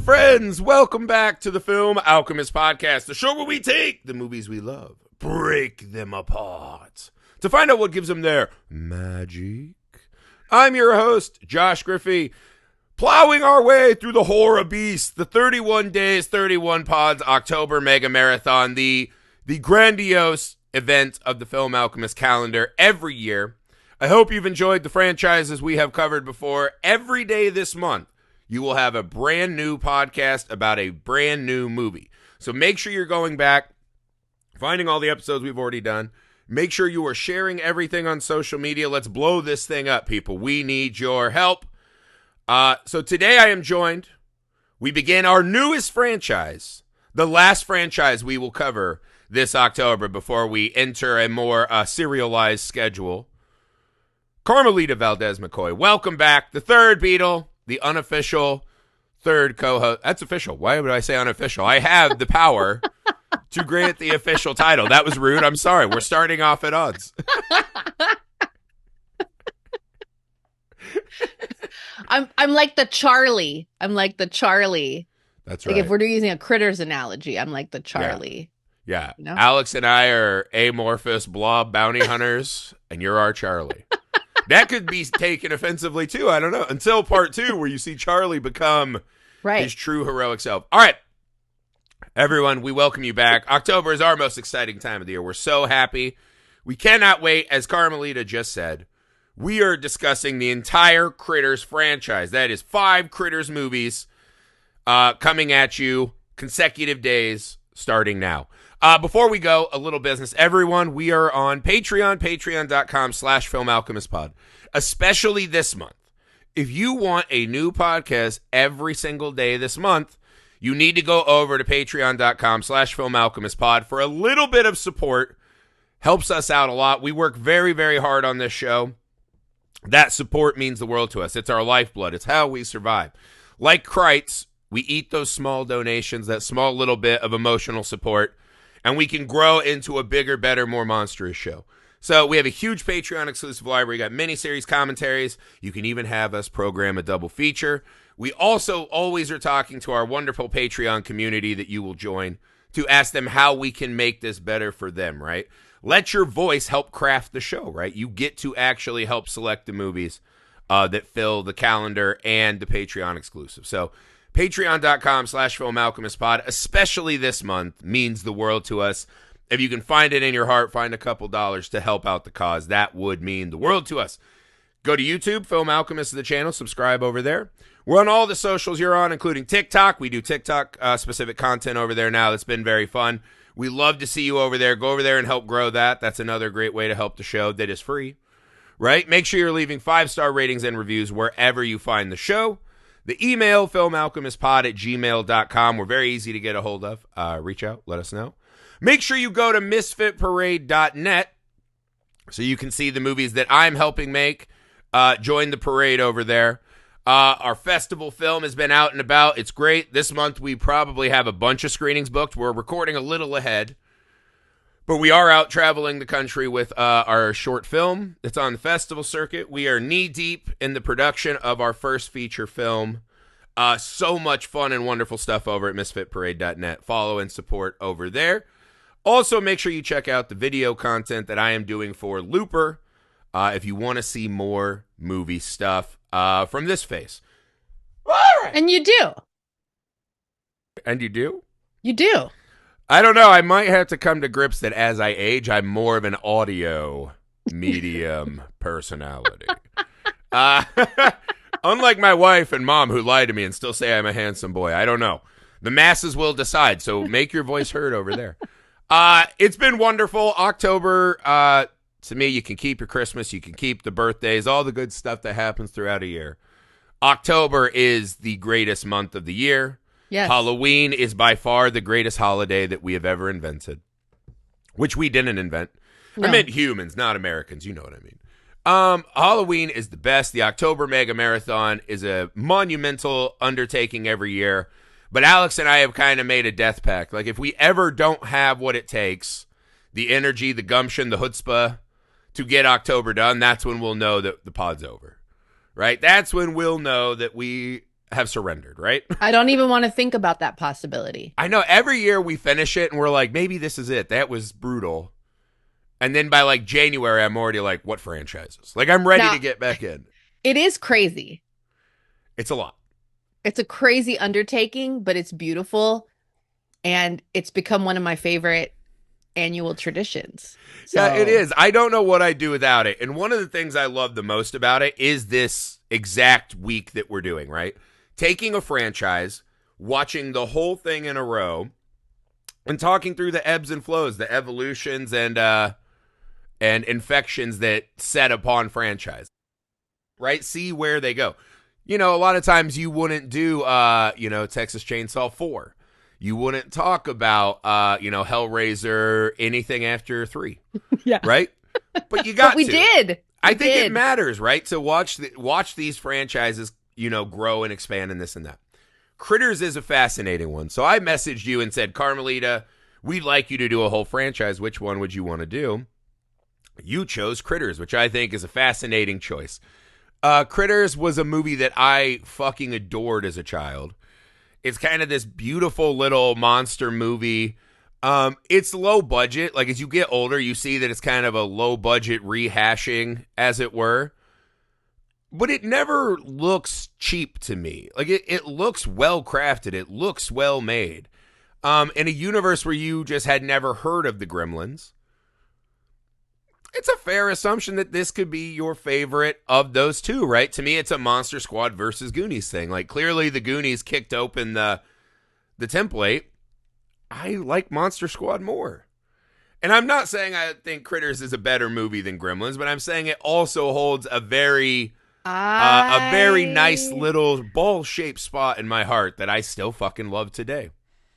friends, welcome back to the Film Alchemist podcast, the show where we take the movies we love, break them apart, to find out what gives them their magic. I'm your host, Josh Griffey, plowing our way through the horror beast, the 31 Days, 31 Pods October Mega Marathon, the grandiose event of the Film Alchemist calendar every year. I hope you've enjoyed the franchises we have covered before. Every day this month, you will have a brand new podcast about a brand new movie. So make sure you're going back, finding all the episodes we've already done. Make sure you are sharing everything on social media. Let's blow this thing up, people. We need your help. So today I am joined. We begin our newest franchise, the last franchise we will cover this October before we enter a more serialized schedule. Carmelita Valdez McKoy, welcome back. The third Beatle. The unofficial third co-host. That's official. Why would I say unofficial? I have the power to grant the official title. That was rude. I'm sorry. We're starting off at odds. I'm like the Charlie. That's right. Like if we're using a Critters analogy, I'm like the Charlie. Yeah. You know? Alex and I are amorphous blob bounty hunters, and you're our Charlie. That could be taken offensively, too. I don't know. Until part 2, where you see Charlie become his true heroic self. All right. Everyone, we welcome you back. October is our most exciting time of the year. We're so happy. We cannot wait. As Carmelita just said, we are discussing the entire Critters franchise. That is 5 Critters movies coming at you consecutive days starting now. Before we go, a little business. Everyone, we are on Patreon, patreon.com/filmalchemistpod. Especially this month. If you want a new podcast every single day this month, you need to go over to patreon.com/filmalchemistpod for a little bit of support. Helps us out a lot. We work very, very hard on this show. That support means the world to us. It's our lifeblood. It's how we survive. Like Crite, we eat those small donations, that small little bit of emotional support, and we can grow into a bigger, better, more monstrous show. So we have a huge Patreon exclusive library. We got miniseries, commentaries. You can even have us program a double feature. We also always are talking to our wonderful Patreon community that you will join to ask them how we can make this better for them, right? Let your voice help craft the show, right? You get to actually help select the movies that fill the calendar and the Patreon exclusive. So patreon.com/filmalchemistpod, especially this month, means the world to us. If you can find it in your heart, find a couple dollars to help out the cause. That would mean the world to us. Go to YouTube, Film Alchemist is the channel. Subscribe over there. We're on all the socials you're on, including TikTok. We do TikTok-specific content over there now. That's been very fun. We love to see you over there. Go over there and help grow that. That's another great way to help the show that is free, right? Make sure you're leaving 5-star ratings and reviews wherever you find the show. The email, filmalchemistpod@gmail.com. We're very easy to get a hold of. Reach out. Let us know. Make sure you go to misfitparade.net so you can see the movies that I'm helping make. Join the parade over there. Our festival film has been out and about. It's great. This month we probably have a bunch of screenings booked. We're recording a little ahead. But we are out traveling the country with our short film that's on the festival circuit. We are knee-deep in the production of our first feature film. So much fun and wonderful stuff over at misfitparade.net. Follow and support over there. Also, make sure you check out the video content that I am doing for Looper if you want to see more movie stuff from this face. And you do. And you do? You do. I don't know. I might have to come to grips that as I age, I'm more of an audio medium personality. Unlike my wife and mom who lie to me and still say I'm a handsome boy. I don't know. The masses will decide, so make your voice heard over there. It's been wonderful. October, to me, you can keep your Christmas, you can keep the birthdays, all the good stuff that happens throughout a year. October is the greatest month of the year. Yes. Halloween is by far the greatest holiday that we have ever invented, which we didn't invent. No. I meant humans, not Americans. You know what I mean. Halloween is the best. The October Mega Marathon is a monumental undertaking every year. But Alex and I have kind of made a death pact. Like, if we ever don't have what it takes, the energy, the gumption, the chutzpah to get October done, that's when we'll know that the pod's over. Right? That's when we'll know that we have surrendered, right? I don't even want to think about that possibility. I know every year we finish it and we're like, maybe this is it. That was brutal. And then by like January, I'm already like, what franchises? Like, I'm ready Now, to get back in. It is crazy. It's a lot. It's a crazy undertaking, but it's beautiful. And it's become one of my favorite annual traditions. So, Yeah, it is. I don't know what I'd do without it. And one of the things I love the most about it is this exact week that we're doing, right? Taking a franchise, watching the whole thing in a row, and talking through the ebbs and flows, the evolutions and infections that set upon franchise, right? See where they go. You know, a lot of times you wouldn't do, Texas Chainsaw 4. You wouldn't talk about, Hellraiser, anything after 3. Yeah. Right? But you got but we to. did. I think it matters, right? To watch these franchises, grow and expand and this and that. Critters is a fascinating one. So I messaged you and said, Carmelita, we'd like you to do a whole franchise. Which one would you want to do? You chose Critters, which I think is a fascinating choice. Critters was a movie that I fucking adored as a child. It's kind of this beautiful little monster movie. It's low budget. Like, as you get older, you see that it's kind of a low budget rehashing, as it were. But it never looks cheap to me. Like, it looks well crafted. It looks well made. In a universe where you just had never heard of the Gremlins, it's a fair assumption that this could be your favorite of those two, right? To me, it's a Monster Squad versus Goonies thing. Like, clearly the Goonies kicked open the template. I like Monster Squad more. And I'm not saying I think Critters is a better movie than Gremlins, but I'm saying it also holds a very nice little ball-shaped spot in my heart that I still fucking love today.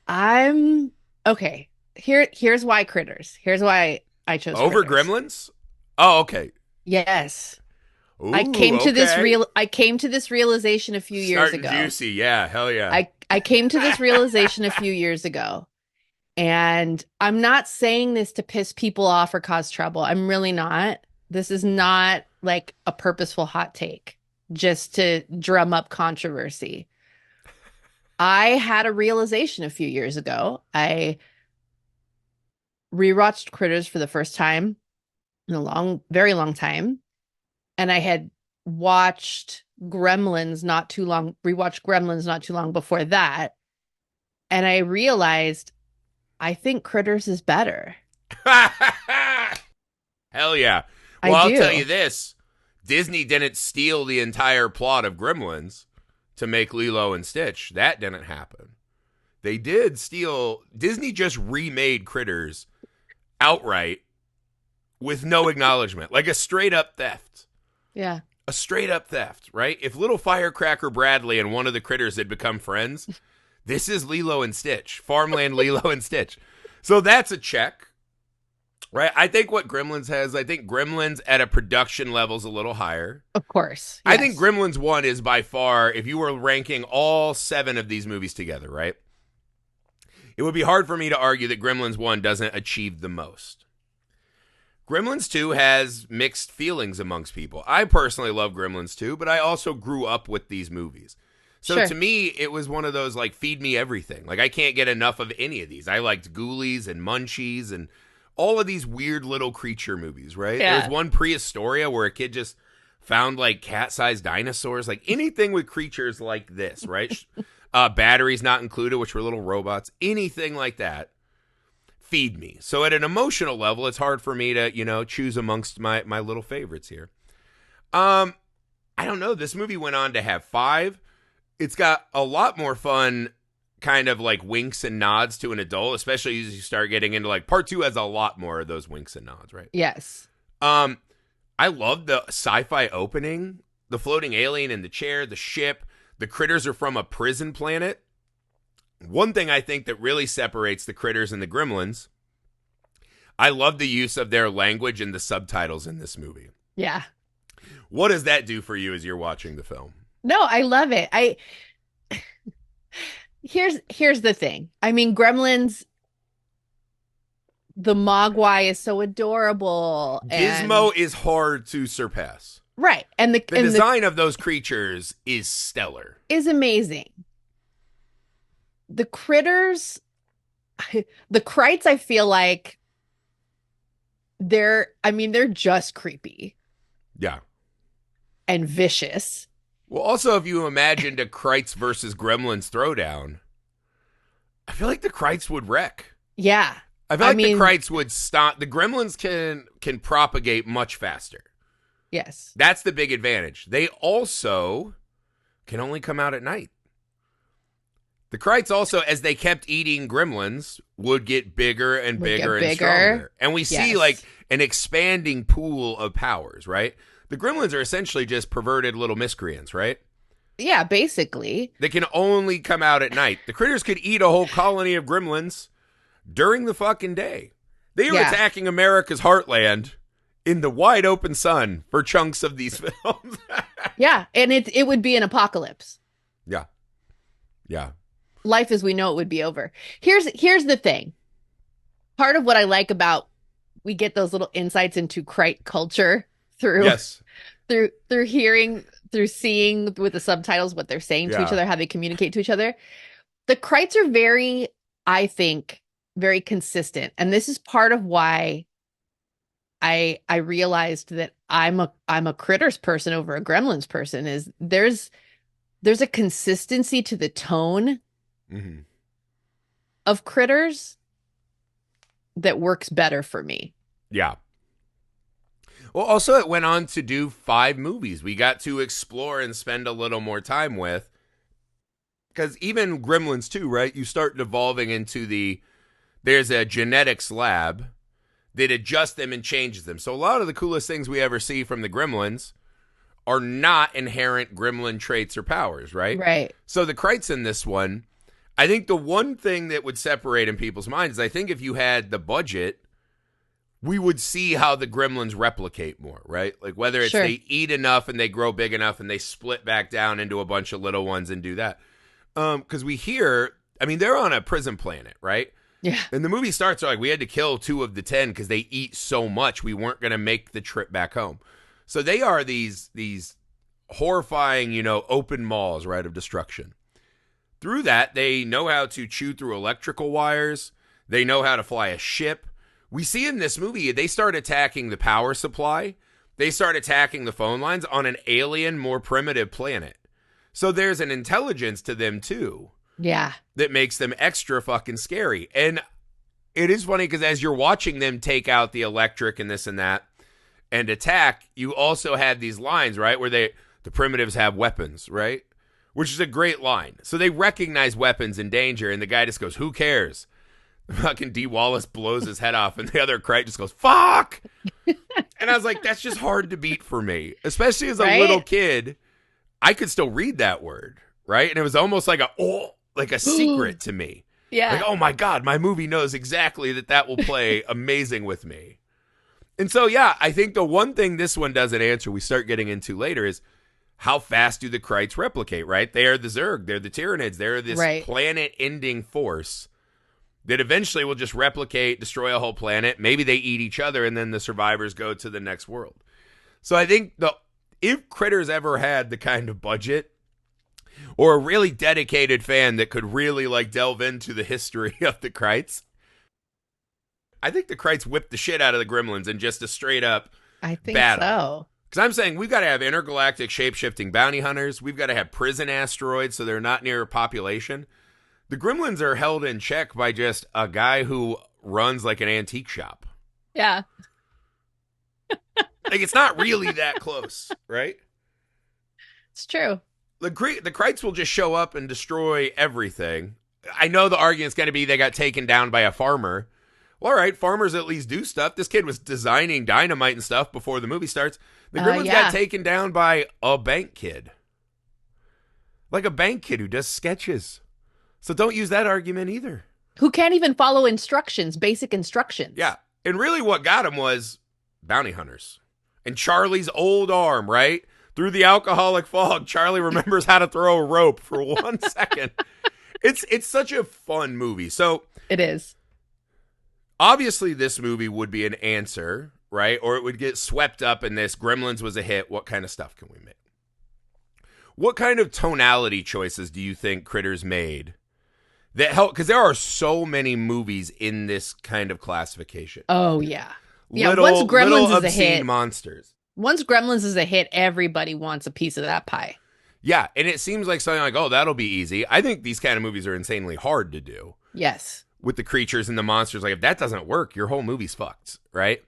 I'm okay. Here's why Critters. Here's why I chose over Critters. Gremlins. Oh, okay. Yes. Ooh, I came to this realization a few years Starting ago. Juicy, yeah, hell yeah. I came to this realization a few years ago. And I'm not saying this to piss people off or cause trouble. I'm really not. This is not like a purposeful hot take just to drum up controversy. I had a realization a few years ago. I rewatched Critters for the first time in a very long time. And I had rewatched Gremlins not too long before that. And I realized I think Critters is better. Hell yeah. Well, I'll tell you this. Disney didn't steal the entire plot of Gremlins to make Lilo and Stitch. That didn't happen. They did steal. Disney just remade Critters outright with no acknowledgement. Like a straight up theft. Yeah. A straight up theft, right? If little Firecracker Bradley and one of the critters had become friends, this is Lilo and Stitch. Farmland Lilo and Stitch. So that's a check, right? I think what Gremlins has, I think Gremlins at a production level is a little higher. Of course. Yes. I think Gremlins 1 is by far, if you were ranking all 7 of these movies together, right? It would be hard for me to argue that Gremlins 1 doesn't achieve the most. Gremlins 2 has mixed feelings amongst people. I personally love Gremlins 2, but I also grew up with these movies. So Sure. To me, it was one of those, like, feed me everything. Like, I can't get enough of any of these. I liked Ghoulies and Munchies and all of these weird little creature movies, right? Yeah. There's one Prehistoria where a kid just found, like, cat-sized dinosaurs. Like, anything with creatures like this, right? Batteries not included, which were little robots. Anything like that. Feed me. So at an emotional level, it's hard for me to, choose amongst my little favorites here. I don't know. This movie went on to have 5. It's got a lot more fun kind of like winks and nods to an adult, especially as you start getting into like part 2 has a lot more of those winks and nods, right? Yes. I love the sci-fi opening, the floating alien in the chair, the ship, the critters are from a prison planet. One thing I think that really separates the critters and the Gremlins, I love the use of their language and the subtitles in this movie. Yeah. What does that do for you as you're watching the film? No, I love it. Here's the thing. I mean, Gremlins, the Mogwai is so adorable. Gizmo is hard to surpass. Right. And the design of those creatures is stellar. Is amazing. The critters, the Crites, I feel like they're just creepy. Yeah. And vicious. Well, also, if you imagined a Crites versus Gremlins throwdown, I feel like the Crites would wreck. Yeah. I feel like the Crites would stop. The Gremlins can propagate much faster. Yes. That's the big advantage. They also can only come out at night. The Crites also, as they kept eating gremlins, would get bigger and bigger and stronger. And we see like an expanding pool of powers, right? The gremlins are essentially just perverted little miscreants, right? Yeah, basically. They can only come out at night. The critters could eat a whole colony of gremlins during the fucking day. They were attacking America's heartland in the wide open sun for chunks of these films. Yeah, and it would be an apocalypse. Yeah. Yeah. Life as we know it would be over. Here's the thing. Part of what I like about we get those little insights into Crite culture through hearing, through seeing with the subtitles what they're saying to each other, how they communicate to each other. The Crites are very, I think, very consistent. And this is part of why I realized that I'm a critters person over a gremlins person. Is there's a consistency to the tone of critters that works better for me. Yeah. Well, also it went on to do 5 movies we got to explore and spend a little more time with. Because even Gremlins 2, right? You start evolving into there's a genetics lab that adjusts them and changes them. So a lot of the coolest things we ever see from the Gremlins are not inherent gremlin traits or powers, right? Right. So the Crites in this one, I think the one thing that would separate in people's minds is I think if you had the budget, we would see how the gremlins replicate more, right? Like whether it's they eat enough and they grow big enough and they split back down into a bunch of little ones and do that. Because we hear, I mean, they're on a prison planet, right? Yeah. And the movie starts like we had to kill 2 of the 10 because they eat so much we weren't going to make the trip back home. So they are these horrifying, open maws, right, of destruction. Through that, they know how to chew through electrical wires. They know how to fly a ship. We see in this movie, they start attacking the power supply. They start attacking the phone lines on an alien, more primitive planet. So there's an intelligence to them, too. Yeah. That makes them extra fucking scary. And it is funny because as you're watching them take out the electric and this and that and attack, you also have these lines, right, where the primitives have weapons, right? Which is a great line. So they recognize weapons and danger, and the guy just goes, who cares? Fucking D. Wallace blows his head off, and the other Crite just goes, fuck! And I was like, that's just hard to beat for me. Especially as a little kid, I could still read that word, right? And it was almost like a secret to me. Yeah. Like, oh my God, my movie knows exactly that will play amazing with me. And so, yeah, I think the one thing this one doesn't answer, we start getting into later, is how fast do the Crites replicate, right? They are the Zerg. They're the Tyranids. They're this planet-ending force that eventually will just replicate, destroy a whole planet. Maybe they eat each other, and then the survivors go to the next world. So I think if Critters ever had the kind of budget or a really dedicated fan that could really delve into the history of the Crites, I think the Crites whipped the shit out of the Gremlins in just a straight up battle. So. Because I'm saying we've got to have intergalactic shape-shifting bounty hunters. We've got to have prison asteroids so they're not near a population. The Gremlins are held in check by just a guy who runs like an antique shop. Yeah. It's not really that close, right? It's true. The Crites will just show up and destroy everything. I know the argument's going to be they got taken down by a farmer. Well, all right, farmers at least do stuff. This kid was designing dynamite and stuff before the movie starts. The Gremlins got taken down by a bank kid. Like a bank kid who does sketches. So don't use that argument either. Who can't even follow instructions, basic instructions. Yeah. And really what got him was bounty hunters. And Charlie's old arm, right? Through the alcoholic fog, Charlie remembers how to throw a rope for 1 second. It's such a fun movie. So it is. Obviously, this movie would be an answer, right? Or it would get swept up in this. Gremlins was a hit. What kind of stuff can we make? What kind of tonality choices do you think Critters made that help? Because there are so many movies in this kind of classification. Oh, yeah. Once Gremlins is a hit, monsters. Once Gremlins is a hit, everybody wants a piece of that pie. Yeah, and it seems like something like, oh, that'll be easy. I think these kind of movies are insanely hard to do. Yes. With the creatures and the monsters. Like, if that doesn't work, your whole movie's fucked, right?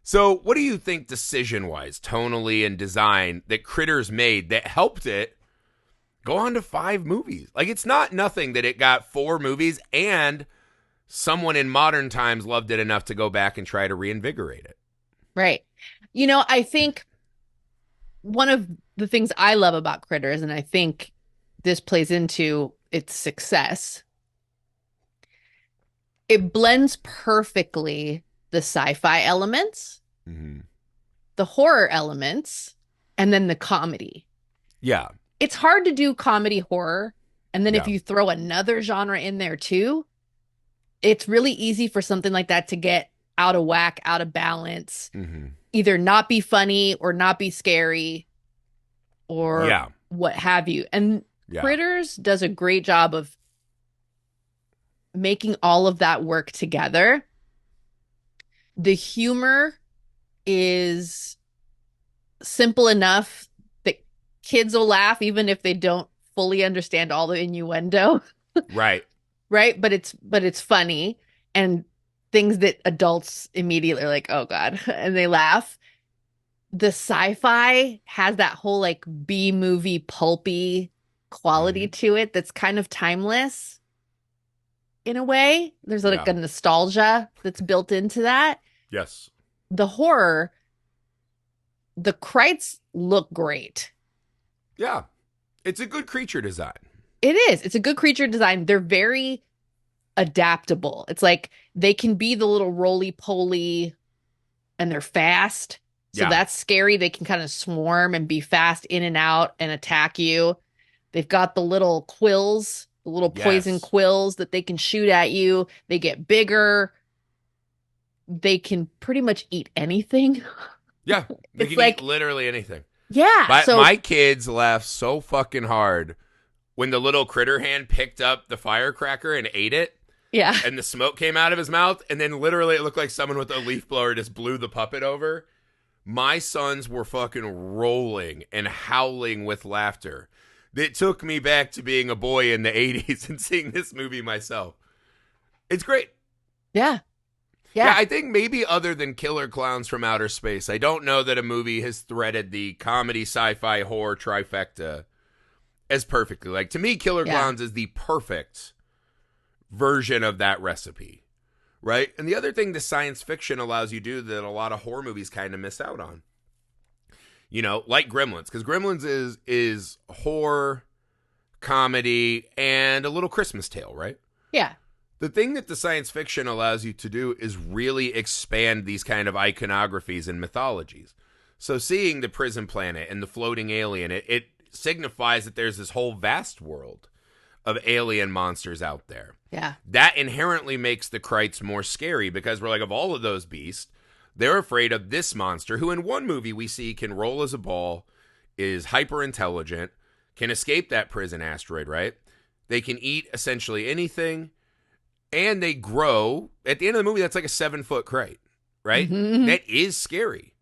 So what do you think decision-wise, tonally and design, that Critters made that helped it go on to 5 movies? Like, it's not nothing that it got 4 movies and someone in modern times loved it enough to go back and try to reinvigorate it. Right. You know, I think one of the things I love about Critters, and I think this plays into its success, it blends perfectly the sci-fi elements, the horror elements, and then the comedy. Yeah. It's hard to do comedy horror. And then if you throw another genre in there too, it's really easy for something like that to get out of whack, out of balance, either not be funny or not be scary or what have you. And Critters does a great job of making all of that work together. The humor is simple enough that kids will laugh even if they don't fully understand all the innuendo. Right. Right? But it's funny, and things that adults immediately are like, "Oh God," and they laugh. The sci-fi has that whole like B-movie pulpy quality to it that's kind of timeless. In a way, there's like a nostalgia that's built into that. Yes. The horror, the Crites look great. Yeah. It's a good creature design. It is. It's a good creature design. They're very adaptable. It's like they can be the little roly-poly and they're fast. So that's scary. They can kind of swarm and be fast in and out and attack you. They've got the little quills, the little poison quills that they can shoot at you. They get bigger. They can pretty much eat anything. Yeah. They can eat literally anything. Yeah. My kids laughed so fucking hard when the little critter hand picked up the firecracker and ate it. Yeah. And the smoke came out of his mouth. And then literally it looked like someone with a leaf blower just blew the puppet over. My sons were fucking rolling and howling with laughter. It took me back to being a boy in the 80s and seeing this movie myself. It's great. Yeah. Yeah, I think maybe other than Killer Clowns from Outer Space, I don't know that a movie has threaded the comedy, sci-fi, horror trifecta as perfectly. Like, to me, Killer Clowns is the perfect version of that recipe, right? And the other thing the science fiction allows you to do that a lot of horror movies kind of miss out on, you know, like Gremlins, because Gremlins is horror, comedy, and a little Christmas tale, right? Yeah. The thing that the science fiction allows you to do is really expand these kind of iconographies and mythologies. So seeing the prison planet and the floating alien, it signifies that there's this whole vast world of alien monsters out there. Yeah. That inherently makes the Crites more scary because we're like, of all of those beasts, they're afraid of this monster who in one movie we see can roll as a ball, is hyper intelligent, can escape that prison asteroid, right? They can eat essentially anything. And they grow. At the end of the movie, that's like a 7-foot Crite, right? Mm-hmm. That is scary.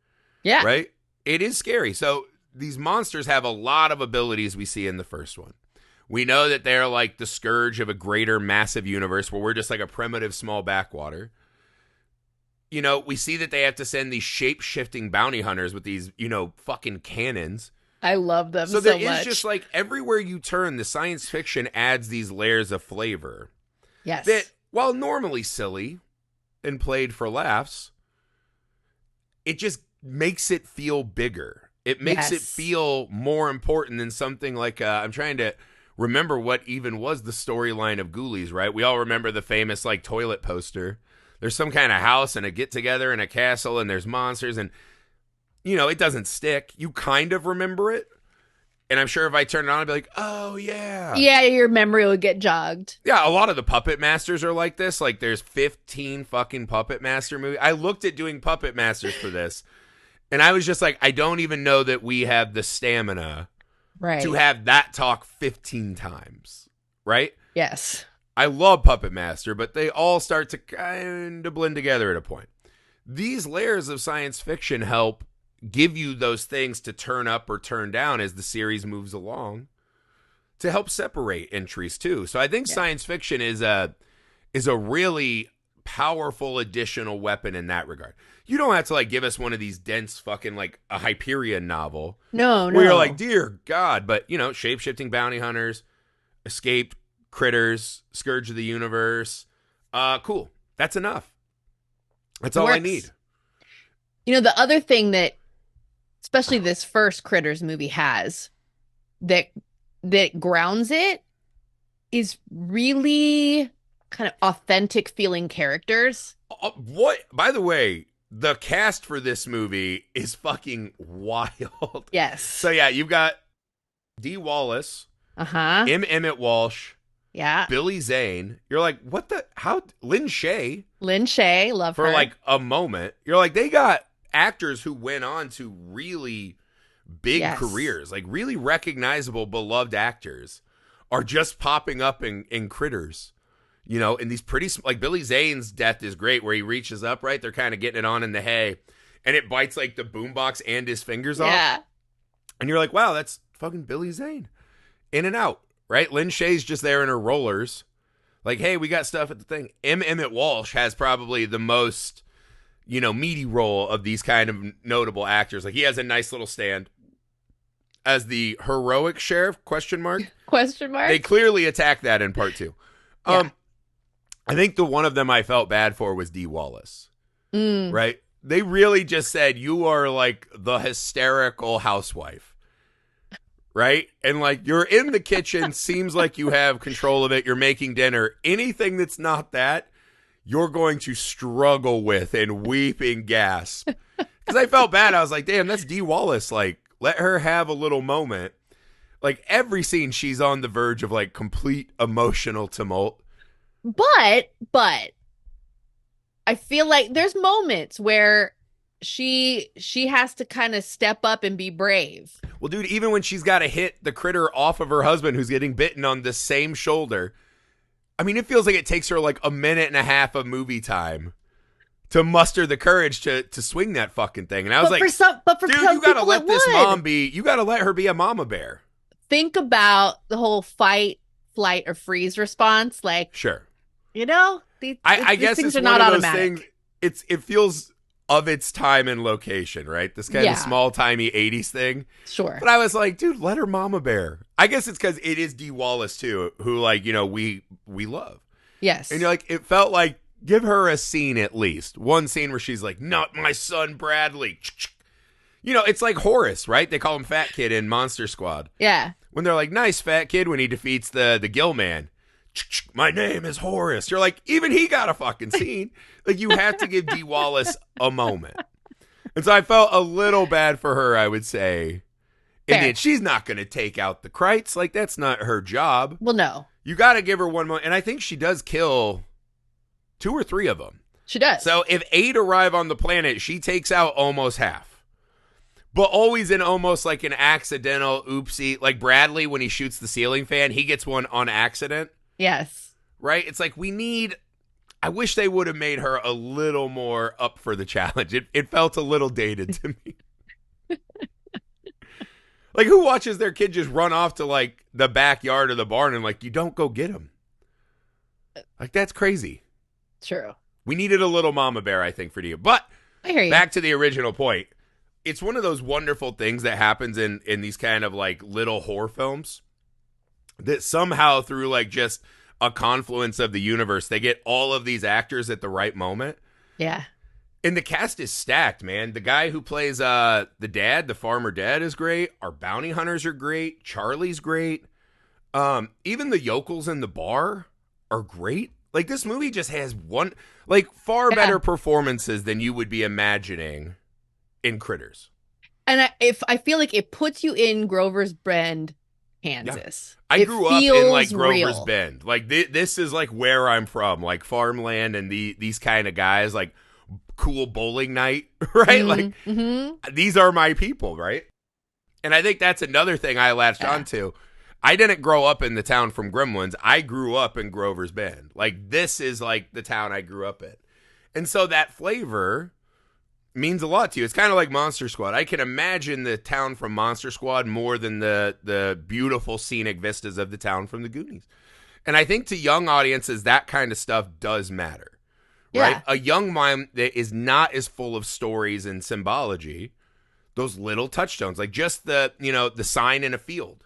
Yeah. Right? It is scary. So these monsters have a lot of abilities we see in the first one. We know that they're like the scourge of a greater massive universe where we're just like a primitive small backwater. You know, we see that they have to send these shape-shifting bounty hunters with these, you know, fucking cannons. I love them so much. So there is just like everywhere you turn, the science fiction adds these layers of flavor. Yes. That, while normally silly and played for laughs, it just makes it feel bigger. It makes it feel more important than something like, I'm trying to remember what even was the storyline of Ghoulies, right? We all remember the famous like toilet poster. There's some kind of house and a get-together and a castle and there's monsters and, you know, it doesn't stick. You kind of remember it. And I'm sure if I turn it on, I'd be like, oh, yeah. Yeah, your memory would get jogged. Yeah, a lot of the Puppet Masters are like this. Like, there's 15 fucking Puppet Master movies. I looked at doing Puppet Masters for this, and I was just like, I don't even know that we have the stamina to have that talk 15 times, right? Yes. I love Puppet Master, but they all start to kind of blend together at a point. These layers of science fiction help give you those things to turn up or turn down as the series moves along to help separate entries too. So I think science fiction is a really powerful additional weapon in that regard. You don't have to like give us one of these dense fucking like a Hyperion novel. No. Where you're like, dear God, but you know, shape-shifting bounty hunters, escaped critters, scourge of the universe. Cool. That's enough. That's all I need. You know, the other thing that especially this first Critters movie has that grounds it is really kind of authentic feeling characters. What? By the way, the cast for this movie is fucking wild. Yes. So yeah, you've got Dee Wallace, M. Emmett Walsh, Billy Zane. You're like, what the? How? Lynn Shay, love her. For like a moment, you're like, they got actors who went on to really big careers, like really recognizable, beloved actors are just popping up in Critters, you know, and these pretty, like Billy Zane's death is great where he reaches up, right? They're kind of getting it on in the hay and it bites like the boombox and his fingers off. And you're like, wow, that's fucking Billy Zane. In and out, right? Lynn Shay's just there in her rollers. Like, hey, we got stuff at the thing. M. Emmett Walsh has probably the most, you know, meaty role of these kind of notable actors. Like he has a nice little stand as the heroic sheriff, question mark. They clearly attacked that in part 2. I think the one of them I felt bad for was Dee Wallace, right? They really just said, you are like the hysterical housewife, right? And like you're in the kitchen, seems like you have control of it. You're making dinner. Anything that's not that, you're going to struggle with and weep and gasp. Because I felt bad. I was like, damn, that's Dee Wallace. Like, let her have a little moment. Like, every scene, she's on the verge of, like, complete emotional tumult. But, I feel like there's moments where she has to kind of step up and be brave. Well, dude, even when she's got to hit the critter off of her husband who's getting bitten on the same shoulder, I mean, it feels like it takes her like a minute and a half of movie time to muster the courage to swing that fucking thing. And I was like, dude, you gotta let this mom be. You gotta let her be a mama bear. Think about the whole fight, flight, or freeze response. Like, sure, you know, I guess things it's are not one of those automatic. Things. It feels of its time and location, right? This kind of small timey 80s thing. Sure. But I was like, dude, let her mama bear. I guess it's because it is Dee Wallace too, who like, you know, we love. Yes. And you're like, it felt like, give her a scene at least. One scene where she's like, not my son Bradley. You know, it's like Horace, right? They call him Fat Kid in Monster Squad. Yeah. When they're like, nice Fat Kid, when he defeats the Gill Man. My name is Horace. You're like, even he got a fucking scene. Like, you have to give Dee Wallace a moment. And so I felt a little bad for her, I would say. And then she's not going to take out the Crites. Like, that's not her job. Well, no. You got to give her one moment. And I think she does kill 2 or 3 of them. She does. So if 8 arrive on the planet, she takes out almost half. But always in almost like an accidental oopsie. Like Bradley, when he shoots the ceiling fan, he gets one on accident. Yes. Right? It's like I wish they would have made her a little more up for the challenge. It felt a little dated to me. Like, who watches their kid just run off to like the backyard of the barn and like, you don't go get him? Like, that's crazy. True. We needed a little mama bear, I think, for you. But I hear you. Back to the original point. It's one of those wonderful things that happens in these kind of like little horror films that somehow through like just a confluence of the universe, they get all of these actors at the right moment. Yeah. And the cast is stacked, man. The guy who plays the dad, the farmer dad, is great. Our bounty hunters are great. Charlie's great. Even the yokels in the bar are great. Like, this movie just has far better performances than you would be imagining in Critters. And I feel like it puts you in Grover's Bend, Yeah. Kansas. I It grew up in like feels Grover's real. Bend. Like this is like where I'm from, like farmland and these kind of guys, like cool bowling night, right? Like Mm-hmm. these are my people, right? And I think that's another thing I latched Yeah. onto. I didn't grow up in the town from Gremlins. I grew up in Grover's Bend. Like this is like the town I grew up in. And so that flavor means a lot to you. It's kind of like Monster Squad. I can imagine the town from Monster Squad more than the beautiful scenic vistas of the town from the Goonies. And I think to young audiences, that kind of stuff does matter, right? Yeah. A young mind that is not as full of stories and symbology, those little touchstones, like just the sign in a field.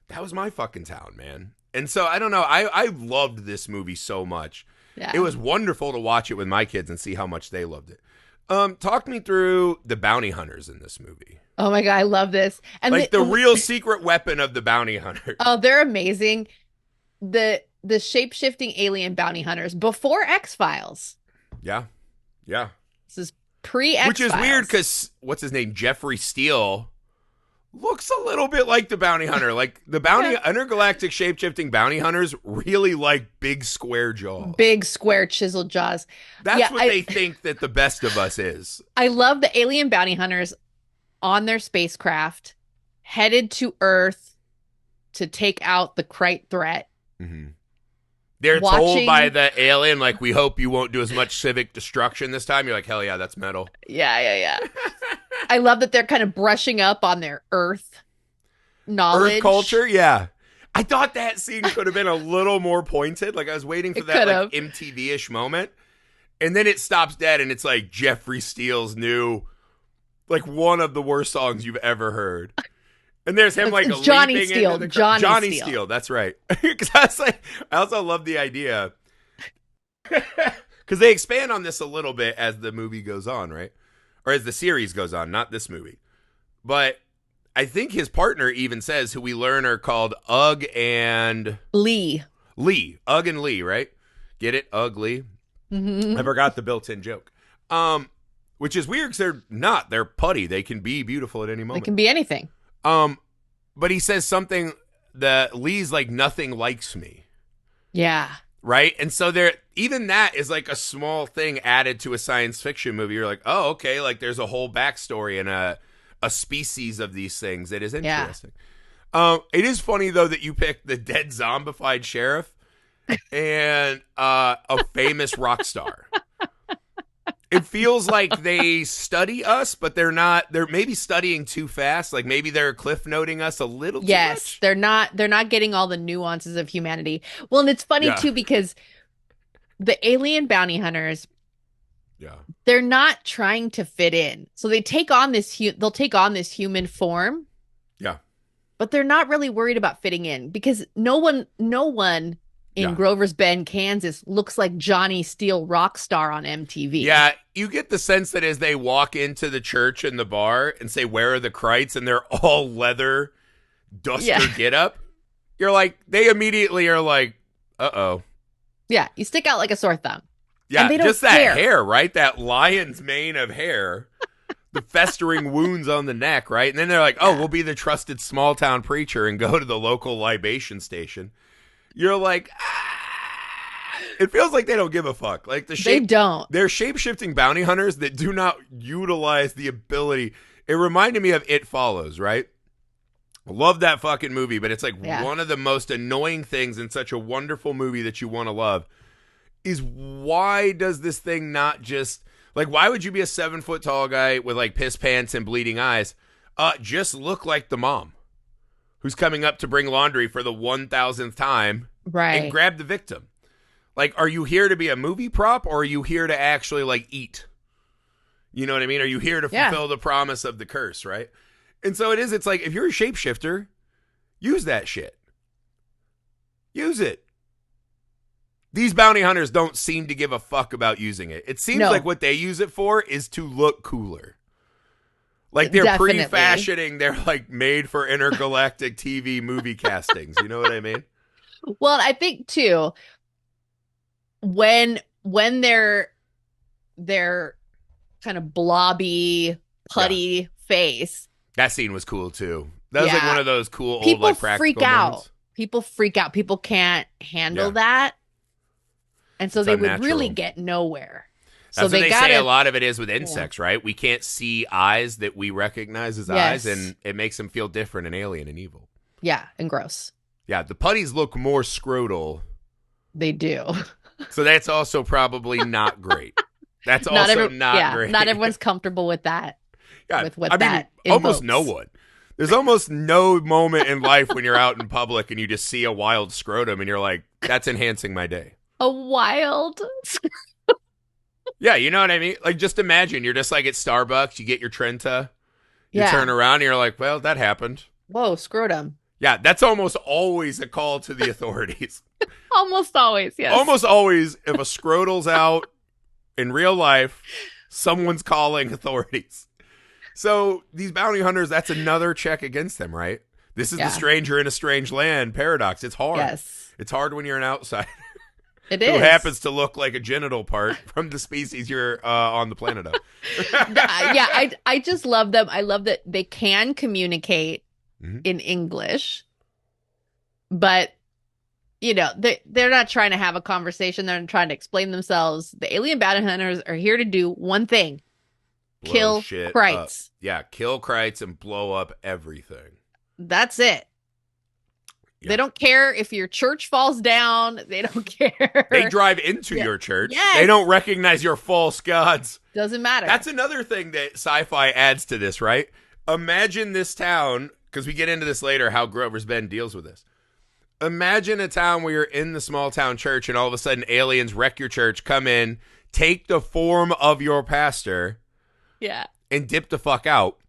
That was my fucking town, man. And so I don't know. I loved this movie so much. Yeah. It was wonderful to watch it with my kids and see how much they loved it. Talk me through the bounty hunters in this movie. Oh my God, I love this. And Like the real secret weapon of the bounty hunter. oh, they're amazing. The shape-shifting alien bounty hunters before X-Files. Yeah. Yeah. This is pre-X-Files. Which is weird because what's his name? Jeffrey Steele looks a little bit like the bounty hunter. Like the intergalactic shape-shifting bounty hunters really like big square jaws. Big square chiseled jaws. That's what they think that the best of us is. I love the alien bounty hunters on their spacecraft headed to Earth to take out the Crite threat. Mm-hmm. They're told by the alien, like, we hope you won't do as much civic destruction this time. You're like, hell yeah, that's metal. Yeah. I love that they're kind of brushing up on their Earth knowledge. Earth culture, yeah. I thought that scene could have been a little more pointed. Like, I was waiting for that like MTV-ish moment. And then it stops dead, and it's like Jeffrey Steele's new, like, one of the worst songs you've ever heard. And there's him like Johnny Steele. Johnny Steele. That's right. Because I also love the idea because they expand on this a little bit as the movie goes on, right? Or as the series goes on, not this movie. But I think his partner even says, who we learn are called Ugg and Lee. Ugg and Lee, right? Get it? Ugly. Mm-hmm. I forgot the built-in joke. Which is weird because they're not. They're putty. They can be beautiful at any moment. They can be anything. But he says something that Lee's like, nothing likes me. Yeah. Right? And so there, even that is like a small thing added to a science fiction movie. You're like, oh, okay, like there's a whole backstory and a species of these things that is interesting. Yeah. It is funny though that you picked the dead zombified sheriff and a famous rock star. It feels like they study us, but they're not. They're maybe studying too fast. Like maybe they're cliff noting us a little too much. Yes, they're not getting all the nuances of humanity. Well, and it's funny too because the alien bounty hunters, they're not trying to fit in. So they take on this they'll take on this human form. Yeah. But they're not really worried about fitting in because no one in Grover's Bend, Kansas looks like Johnny Steele rock star on MTV. Yeah, you get the sense that as they walk into the church and the bar and say, where are the Crites? And they're all leather duster get up. You're like, they immediately are like, uh-oh. Yeah, you stick out like a sore thumb. Yeah, they don't just care. That hair, right? That lion's mane of hair. The festering wounds on the neck, right? And then they're like, oh, we'll be the trusted small town preacher and go to the local libation station. You're like, it feels like they don't give a fuck. Like they don't. They're shape-shifting bounty hunters that do not utilize the ability. It reminded me of It Follows, right? Love that fucking movie, but it's like one of the most annoying things in such a wonderful movie that you want to love is why does this thing not just, like, why would you be a 7-foot tall guy with like piss pants and bleeding eyes? Just look like the mom who's coming up to bring laundry for the 1,000th time, right? And grab the victim. Like, are you here to be a movie prop, or are you here to actually like eat? You know what I mean? Are you here to fulfill the promise of the curse, right? And so it's like, if you're a shapeshifter, use that shit. Use it. These bounty hunters don't seem to give a fuck about using it. It seems like what they use it for is to look cooler. Like they're pre-fashioning, they're like made for intergalactic TV movie castings. You know what I mean? Well, I think too, when they're kind of blobby, putty face, That scene was cool too. That was like one of those cool old People like practical freak out. moments. People freak out. People can't handle Yeah. that. And so It's they would unnatural. really get nowhere. So That's what they gotta, say a lot of it is with insects, right? We can't see eyes that we recognize as eyes, and it makes them feel different and alien and evil. Yeah, and gross. Yeah, the putties look more scrotal. They do. So that's also probably not great. That's also not great. Not everyone's comfortable with that. Yeah, with what I mean, that almost invokes. no one. There's almost no moment in life when you're out in public and you just see a wild scrotum and you're like, that's enhancing my day. A wild. Yeah, you know what I mean? Like, just imagine you're just like at Starbucks, you get your Trenta, you turn around and you're like, well, that happened. Whoa, scrotum. Yeah, that's almost always a call to the authorities. Almost always, yes. Almost always, if a scrotal's out in real life, someone's calling authorities. So these bounty hunters, that's another check against them, right? This is the stranger in a strange land paradox. It's hard. Yes. It's hard when you're an outsider. It is. Who happens to look like a genital part from the species you're on the planet of. I just love them. I love that they can communicate in English, but they're not trying to have a conversation. They're trying to explain themselves. The alien bounty hunters are here to do one thing: kill Crites. Yeah, kill Crites and blow up everything. That's it. Yeah. They don't care if your church falls down. They don't care. They drive into your church. Yes. They don't recognize your false gods. Doesn't matter. That's another thing that sci-fi adds to this, right? Imagine this town, because we get into this later, how Grover's Bend deals with this. Imagine a town where you're in the small town church and all of a sudden aliens wreck your church, come in, take the form of your pastor, and dip the fuck out.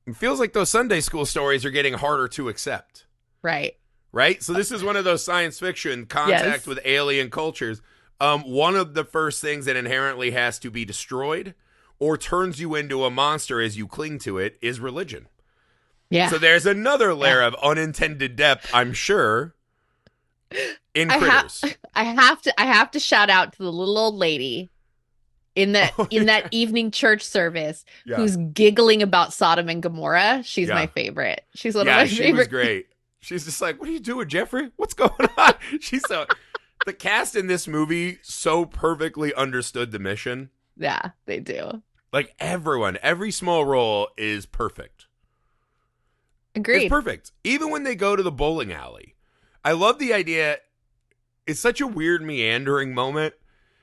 It feels like those Sunday school stories are getting harder to accept. Right. Right? So this is one of those science fiction contact with alien cultures. One of the first things that inherently has to be destroyed or turns you into a monster as you cling to it is religion. Yeah. So there's another layer of unintended depth, I'm sure, in Critters. I have to shout out to the little old lady in that evening church service who's giggling about Sodom and Gomorrah. She's my favorite. She's one of my favorite. She was great. She's just like, what are you doing, Jeffrey? What's going on? The cast in this movie so perfectly understood the mission. Yeah, they do. Like everyone, every small role is perfect. Agreed. It's perfect. Even when they go to the bowling alley. I love the idea. It's such a weird meandering moment.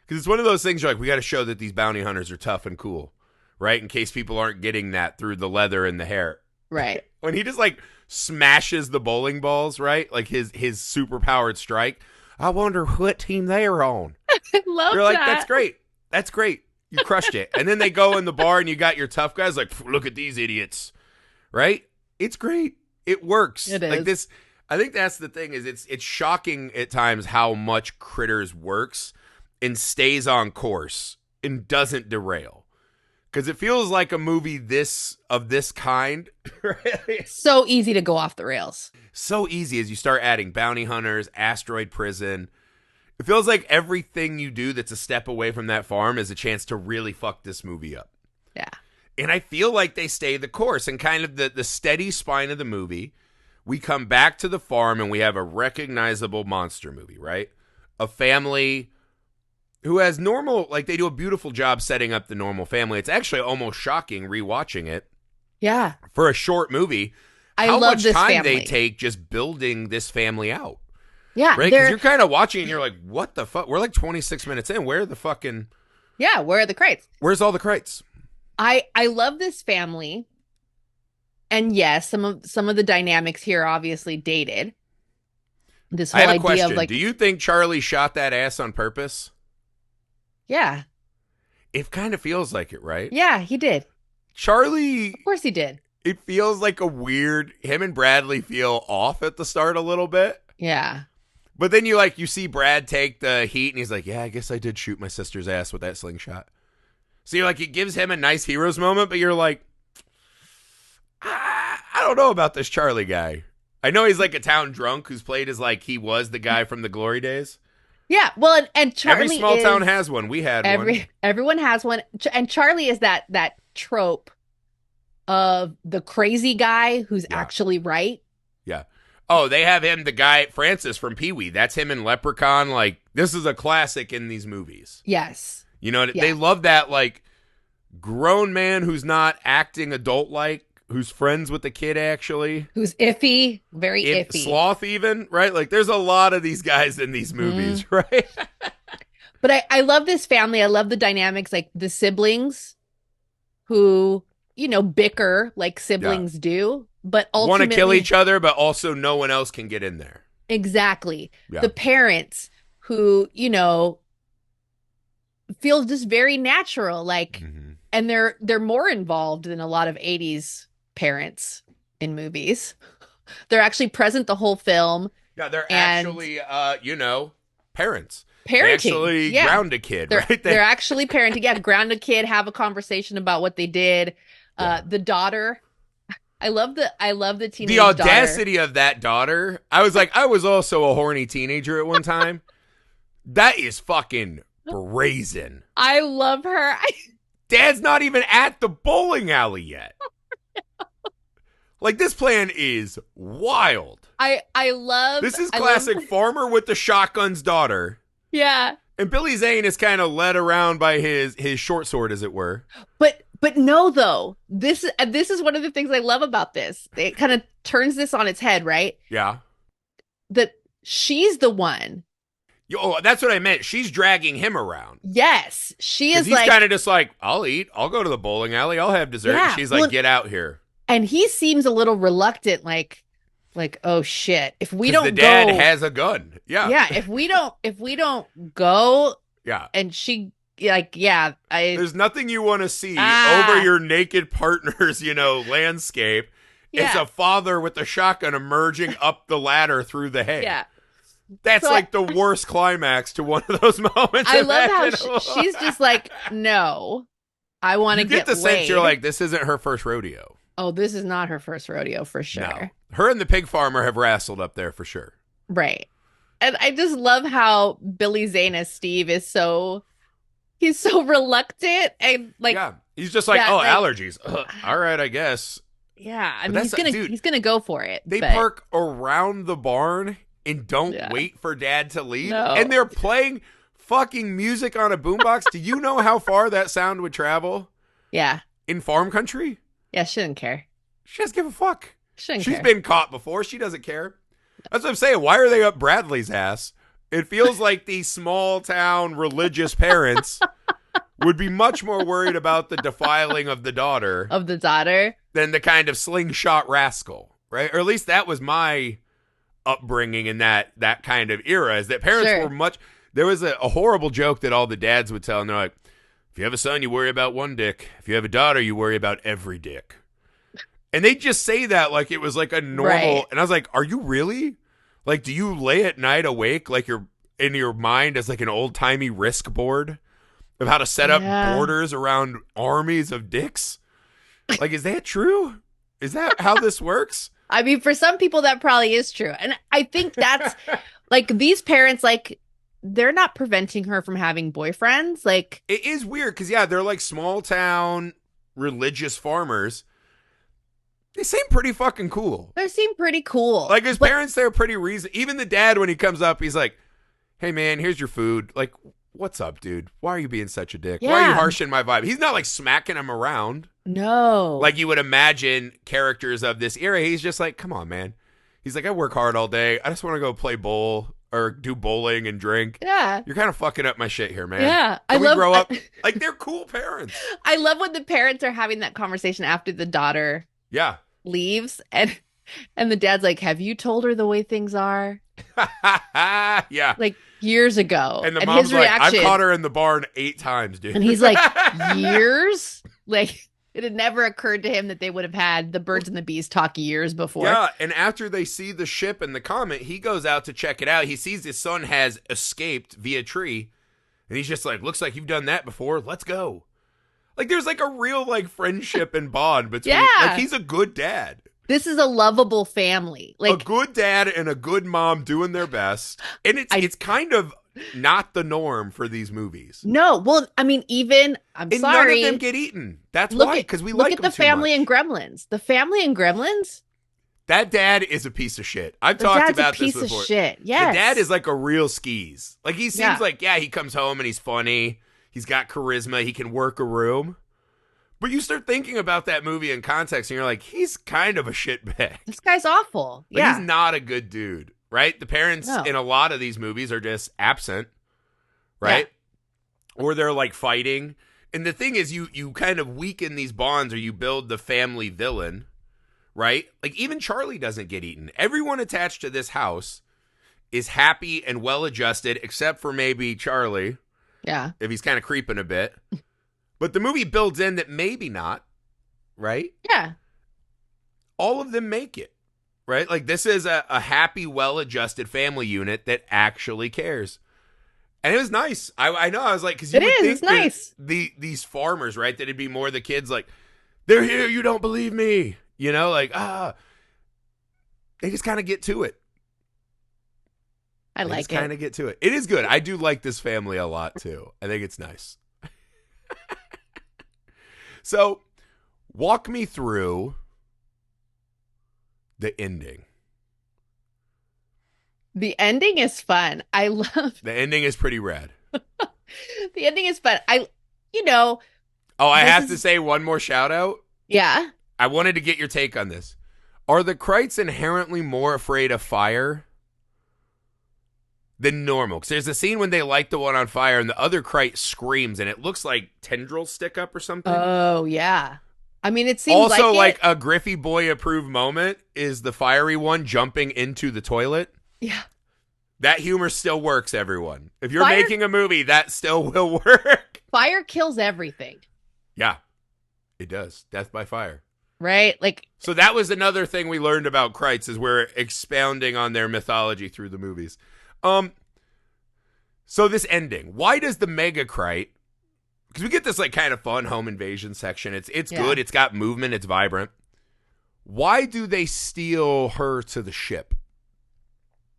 Because it's one of those things you're like, we got to show that these bounty hunters are tough and cool, right? In case people aren't getting that through the leather and the hair. Right. When he just like smashes the bowling balls, right? Like his super powered strike. I wonder what team they are on. I love You're like, that. that's great. That's great. You crushed it. And then they go in the bar and you got your tough guys like, look at these idiots, right? It's great. It works. It is. Like this. I think that's the thing is it's shocking at times how much Critters works and stays on course and doesn't derail. Because it feels like a movie of this kind. Right? So easy to go off the rails. So easy as you start adding bounty hunters, asteroid prison. It feels like everything you do that's a step away from that farm is a chance to really fuck this movie up. Yeah. And I feel like they stay the course and kind of the steady spine of the movie. We come back to the farm and we have a recognizable monster movie, right? A family who has normal, like they do a beautiful job setting up the normal family. It's actually almost shocking rewatching it. Yeah. For a short movie, how much time they take just building this family out. Yeah. Right? Because you're kind of watching and you're like, what the fuck? We're like 26 minutes in. Where are the fucking... Yeah, where are the Crites? Where's all the Crites? I love this family. And yes, some of the dynamics here are obviously dated. This whole I have a idea question. of like... Do you think Charlie shot that ass on purpose? Yeah. It kind of feels like it, right? Yeah, he did. Charlie... Of course he did. It feels like a weird... Him and Bradley feel off at the start a little bit. Yeah. But then you see Brad take the heat and he's like, yeah, I guess I did shoot my sister's ass with that slingshot. So you're like, it gives him a nice hero's moment, but you're like, I don't know about this Charlie guy. I know he's like a town drunk who's played as like he was the guy from the glory days. Yeah, well, and Charlie every small town has one. We had one. Everyone has one. And Charlie is that trope of the crazy guy who's actually right. Yeah. Oh, they have him, the guy, Francis from Pee-wee. That's him in Leprechaun. Like, this is a classic in these movies. Yes. You know, they love that, like, grown man who's not acting adult-like, who's friends with the kid, actually. Who's iffy, very iffy. Sloth, even, right? Like, there's a lot of these guys in these movies, right? But I love this family. I love the dynamics, like the siblings who, you know, bicker like siblings do, but ultimately want to kill each other, but also no one else can get in there. Exactly. Yeah. The parents who, you know, feel just very natural, like, and they're more involved than a lot of 80s parents in movies. They're actually present the whole film. Yeah, they're actually, you know, parents. Parenting. They actually ground a kid, right? They're actually parenting. Yeah, ground a kid, have a conversation about what they did. The daughter. I love the teenage The audacity of that daughter. I was like, I was also a horny teenager at one time. That is fucking brazen. I love her. Dad's not even at the bowling alley yet. Like, this plan is wild. I love. This is classic farmer with the shotgun's daughter. Yeah. And Billy Zane is kind of led around by his short sword, as it were. But no, though. This is one of the things I love about this. It kind of turns this on its head, right? Yeah. That she's the one. Oh, that's what I meant. She's dragging him around. Yes. She is he's like. He's kind of just like, I'll eat. I'll go to the bowling alley. I'll have dessert. Yeah, And she's like, get out here. And he seems a little reluctant, like, oh shit, if we don't go, the dad has a gun. Yeah. Yeah. If we don't go. Yeah. And she like, yeah. There's nothing you want to see over your naked partner's, you know, landscape. Yeah. It's a father with a shotgun emerging up the ladder through the hay. Yeah. That's so like the worst climax to one of those moments. I love how she's just like, no, I want to get the laid. Sense you're like, this isn't her first rodeo. Oh, this is not her first rodeo for sure. No. Her and the pig farmer have wrestled up there for sure. Right. And I just love how Billy Zane as Steve is he's so reluctant and like. Yeah. He's just like, allergies. All right, I guess. Yeah. I mean, he's going to go for it. They park around the barn and don't wait for dad to leave. No. And they're playing fucking music on a boombox. Do you know how far that sound would travel? Yeah. In farm country? Yeah, she didn't care. She doesn't give a fuck. She's been caught before. She doesn't care. That's what I'm saying. Why are they up Bradley's ass? It feels like these small town religious parents would be much more worried about the defiling of the daughter. Than the kind of slingshot rascal, right? Or at least that was my upbringing in that kind of era, is that parents were much. There was a horrible joke that all the dads would tell, and they're like, if you have a son, you worry about one dick. If you have a daughter, you worry about every dick. And they just say that like it was like a normal. Right. And I was like, are you really? Like, do you lay at night awake like you're in your mind as like an old timey risk board of how to set up borders around armies of dicks? Like, is that true? Is that how this works? I mean, for some people, that probably is true. And I think that's like these parents, like, they're not preventing her from having boyfriends. Like, it is weird because, they're like small town religious farmers. They seem pretty fucking cool. They seem pretty cool. Like, his parents, they're pretty reason. Even the dad, when he comes up, he's like, hey, man, here's your food. Like, what's up, dude? Why are you being such a dick? Yeah. Why are you harshing my vibe? He's not like smacking him around. No. Like you would imagine characters of this era. He's just like, come on, man. He's like, I work hard all day. I just want to go play bowl or do bowling and drink. Yeah. You're kind of fucking up my shit here, man. Yeah. Can we grow up? Like, they're cool parents. I love when the parents are having that conversation after the daughter leaves. And the dad's like, have you told her the way things are? Yeah. Like years ago. And the mom's his like, reaction, I've caught her in the barn 8 times, dude. And he's like, years? Like, it had never occurred to him that they would have had the birds and the bees talk years before. Yeah, and after they see the ship and the comet, he goes out to check it out. He sees his son has escaped via tree, and he's just like, looks like you've done that before. Let's go. Like, there's like a real like friendship and bond between. Like, he's a good dad. This is a lovable family. Like, a good dad and a good mom doing their best. And it's kind of not the norm for these movies. No, well, I mean, even I'm And sorry. none of them get eaten. That's why, because we like them too much. Look at the family in Gremlins. The family in Gremlins. That dad is a piece of shit. I've The talked dad's about a piece this before. Of shit. Yes. The dad is like a real skis. Like he seems like, he comes home and he's funny. He's got charisma. He can work a room. But you start thinking about that movie in context and you're like, he's kind of a shitbag. This guy's awful. Like, he's not a good dude, right? The parents in a lot of these movies are just absent, right? Yeah. Or they're like fighting. And the thing is, you kind of weaken these bonds or you build the family villain, right? Like even Charlie doesn't get eaten. Everyone attached to this house is happy and well-adjusted, except for maybe Charlie. Yeah. If he's kind of creeping a bit. But the movie builds in that maybe not, right? Yeah. All of them make it, right? Like this is a happy, well-adjusted family unit that actually cares. And it was nice. I know. I was like, because it's nice. These farmers, right? That it'd be more the kids like, they're here. You don't believe me. You know, like, they just kind of get to it. I like it. Kind of get to it. It is good. I do like this family a lot too. I think it's nice. So, walk me through the ending. The ending is fun. I love. The ending is pretty rad. The ending is fun. I have to say one more shout out. Yeah. I wanted to get your take on this. Are the Crites inherently more afraid of fire than normal? Because there's a scene when they light the one on fire and the other Crite screams and it looks like tendrils stick up or something. Oh, yeah. I mean, it seems also like a Griffey Boy approved moment is the fiery one jumping into the toilet. Yeah. That humor still works, everyone. If you're making a movie, that still will work. Fire kills everything. Yeah, it does. Death by fire. Right? Like. So that was another thing we learned about Crites is we're expounding on their mythology through the movies. So this ending, why does the Mega Crite, because we get this like kind of fun home invasion section. It's good. It's got movement. It's vibrant. Why do they steal her to the ship?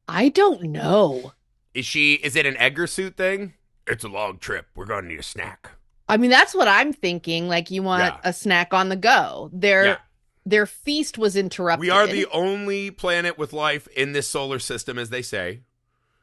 I don't know. Is it an Edgar suit thing? It's a long trip. We're going to need a snack. I mean, that's what I'm thinking. Like you want a snack on the go. Their feast was interrupted. We are the only planet with life in this solar system, as they say.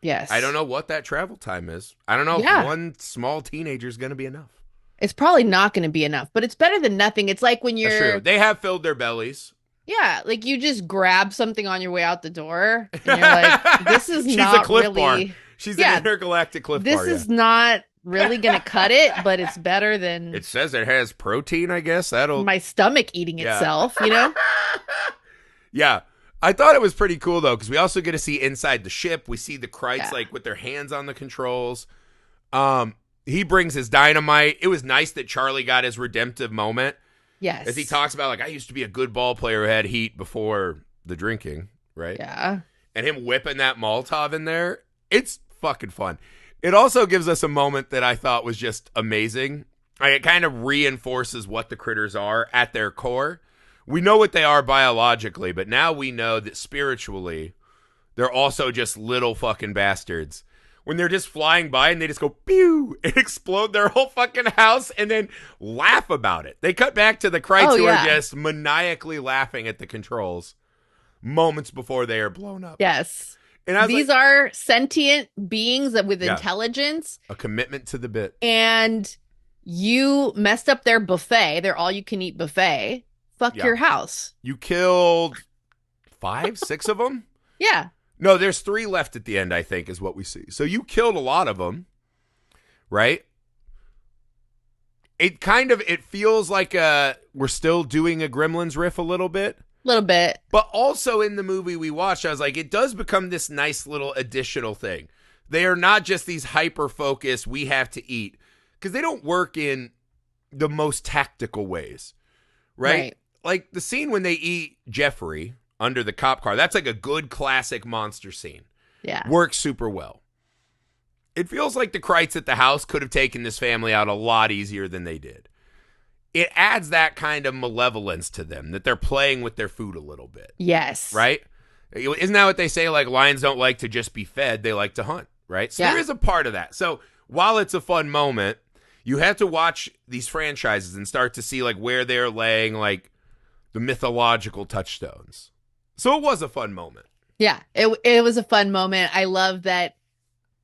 Yes. I don't know what that travel time is. I don't know if one small teenager is going to be enough. It's probably not going to be enough, but it's better than nothing. It's like when you're... That's true. They have filled their bellies. Yeah, like you just grab something on your way out the door, and you're like, this is not She's a Cliff really... Bar. She's an intergalactic Cliff Bar. This is not really going to cut it, but it's better than... It says it has protein, I guess. That'll... My stomach eating itself, you know? Yeah. I thought it was pretty cool, though, because we also get to see inside the ship. We see the Crites, like, with their hands on the controls. He brings his dynamite. It was nice that Charlie got his redemptive moment. Yes. As he talks about, like, I used to be a good ball player who had heat before the drinking, right? Yeah. And him whipping that Molotov in there, it's fucking fun. It also gives us a moment that I thought was just amazing. It kind of reinforces what the critters are at their core. We know what they are biologically, but now we know that spiritually, they're also just little fucking bastards. When they're just flying by and they just go pew and explode their whole fucking house and then laugh about it. They cut back to the Crites who are just maniacally laughing at the controls moments before they are blown up. Yes. And these are sentient beings with intelligence. A commitment to the bit. And you messed up their buffet, their all-you-can-eat buffet. Fuck your house. You killed 5, 6 of them? Yeah. No, there's 3 left at the end, I think, is what we see. So you killed a lot of them, right? It feels like we're still doing a Gremlins riff a little bit. A little bit. But also in the movie we watched, I was like, it does become this nice little additional thing. They are not just these hyper-focused, we have to eat. Because they don't work in the most tactical ways, right? Like the scene when they eat Jeffrey under the cop car, that's like a good classic monster scene. Yeah. Works super well. It feels like the Crites at the house could have taken this family out a lot easier than they did. It adds that kind of malevolence to them, that they're playing with their food a little bit. Yes. Right? Isn't that what they say? Like, lions don't like to just be fed, they like to hunt. right? So Yeah. there is a part of that. So while it's a fun moment, you have to watch these franchises and start to see like where they're laying like the mythological touchstones. So it was a fun moment. Yeah, it was a fun moment. I love that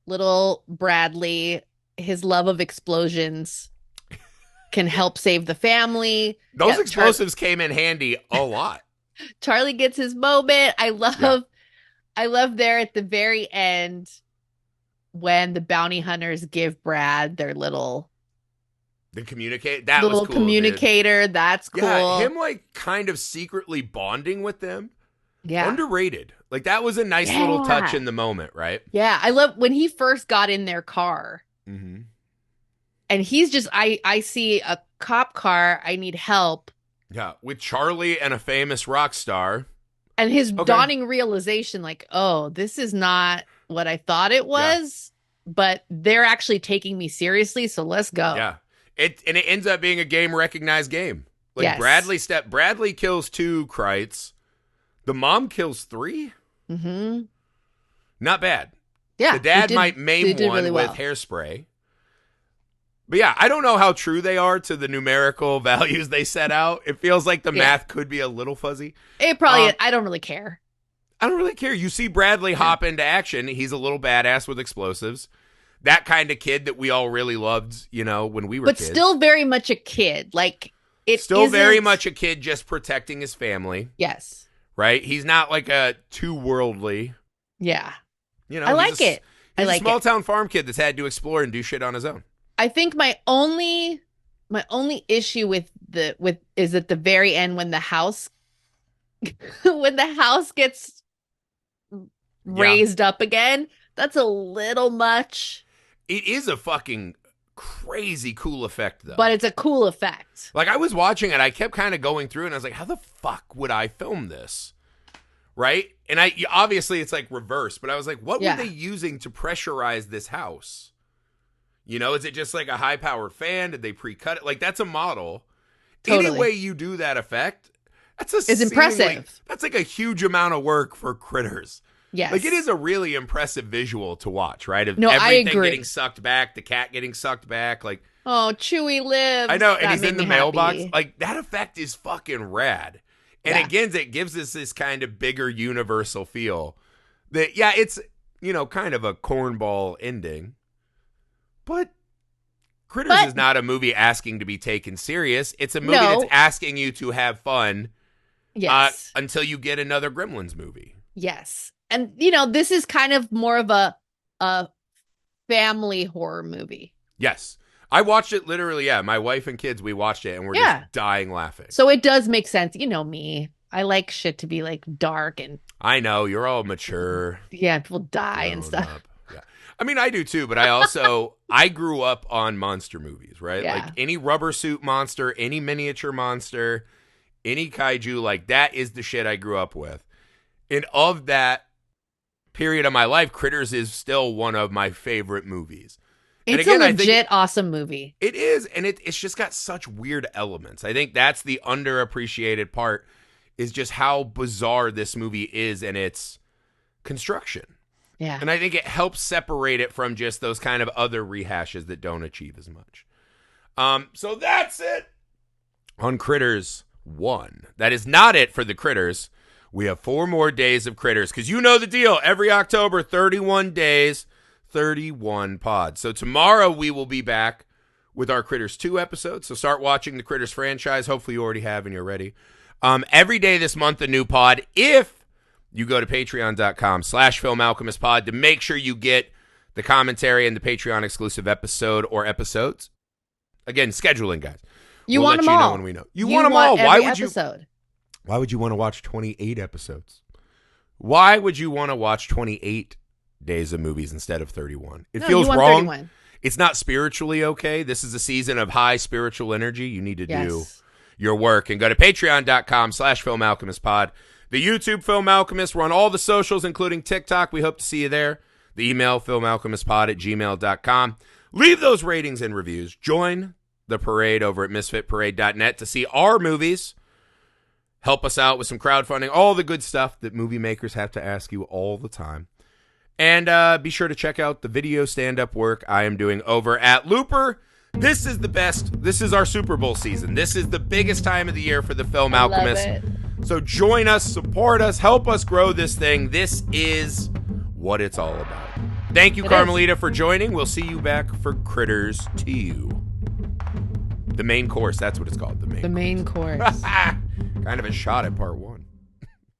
little Bradley, his love of explosions can help save the family. Those explosives came in handy a lot. Charlie gets his moment. I love there at the very end when the bounty hunters give Brad their little The communicator, little cool, communicator. dude. That's cool. Yeah, him like kind of secretly bonding with them. Yeah. Underrated. Like that was a nice little touch in the moment, right? Yeah. I love when he first got in their car. Mm-hmm. And he's just, I see a cop car. I need help. Yeah, with Charlie and a famous rock star. And his dawning realization, like, oh, this is not what I thought it was, but they're actually taking me seriously. So let's go. Yeah. It ends up being a recognized game. Like Yes. Bradley kills 2 Crites. The mom kills 3. Mm-hmm. Not bad. Yeah. The dad might maim one really with well. hairspray. But yeah, I don't know how true they are to the numerical values they set out. It feels like the math could be a little fuzzy. It probably, I don't really care. I don't really care. You see Bradley hop into action. He's a little badass with explosives. That kind of kid that we all really loved, when we were kids. But still very much a kid. Like, it still very much a kid just protecting his family. Yes. Right? He's not like a too worldly. Yeah. I like it. He's a small town farm kid that's had to explore and do shit on his own. I think my only issue with is at the very end when the house gets raised up again. That's a little much. It is a fucking crazy cool effect though. But it's a cool effect. Like I was watching it, I kept kind of going through and I was like, how the fuck would I film this? Right? And obviously it's like reverse, but I was like, what were they using to pressurize this house? Is it just like a high-powered fan? Did they pre-cut it? Like, that's a model. Totally. Any way you do that effect, it's impressive. That's like a huge amount of work for Critters. Yes. Like, it is a really impressive visual to watch, right? Of I everything agree. getting sucked back, the cat getting sucked back. Like, oh, Chewie lives. I know, and he's That in the made me mailbox. happy. Like, that effect is fucking rad. And again, it gives us this kind of bigger universal feel. That, it's, kind of a cornball ending. But Critters is not a movie asking to be taken serious. It's a movie that's asking you to have fun until you get another Gremlins movie. Yes. And, this is kind of more of a family horror movie. Yes. I watched it literally, my wife and kids, we watched it and we're just dying laughing. So it does make sense. You know me. I like shit to be like dark and... I know, you're all mature. Yeah, people die and stuff. Up. Yeah. I mean, I do too, but I grew up on monster movies, right? Yeah. Like any rubber suit monster, any miniature monster, any kaiju, like that is the shit I grew up with. And of that period of my life, Critters is still one of my favorite movies. It's a legit awesome movie. It is, and it's just got such weird elements. I think that's the underappreciated part, is just how bizarre this movie is and its construction. Yeah. And I think it helps separate it from just those kind of other rehashes that don't achieve as much. So that's it on Critters 1. That is not it for the Critters. We have 4 more days of Critters, because you know the deal. Every October, 31 days, 31 pods. So tomorrow we will be back with our Critters 2 episode. So start watching the Critters franchise. Hopefully you already have and you're ready. Every day this month, a new pod. If you go to patreon.com/filmalchemistpod to make sure you get the commentary and the Patreon exclusive episode or episodes. Again, scheduling, guys. You we'll want let them you all. know when we know. You want them all. Why would you want to watch 28 episodes? Why would you want to watch 28 days of movies instead of 31? It feels wrong. 31. It's not spiritually okay. This is a season of high spiritual energy. You need to do your work and go to patreon.com/filmalchemistpod. The YouTube Film Alchemist. We're on all the socials, including TikTok. We hope to see you there. The email, filmalchemistpod@gmail.com. Leave those ratings and reviews. Join the parade over at misfitparade.net to see our movies. Help us out with some crowdfunding. All the good stuff that movie makers have to ask you all the time. And be sure to check out the video stand-up work I am doing over at Looper. This is the best. This is our Super Bowl season. This is the biggest time of the year for the film Alchemist. Love it. So join us, support us, help us grow this thing. This is what it's all about. Thank you, Carmelita, for joining. We'll see you back for Critters 2. The main course. That's what it's called. The main course. Kind of a shot at part 1.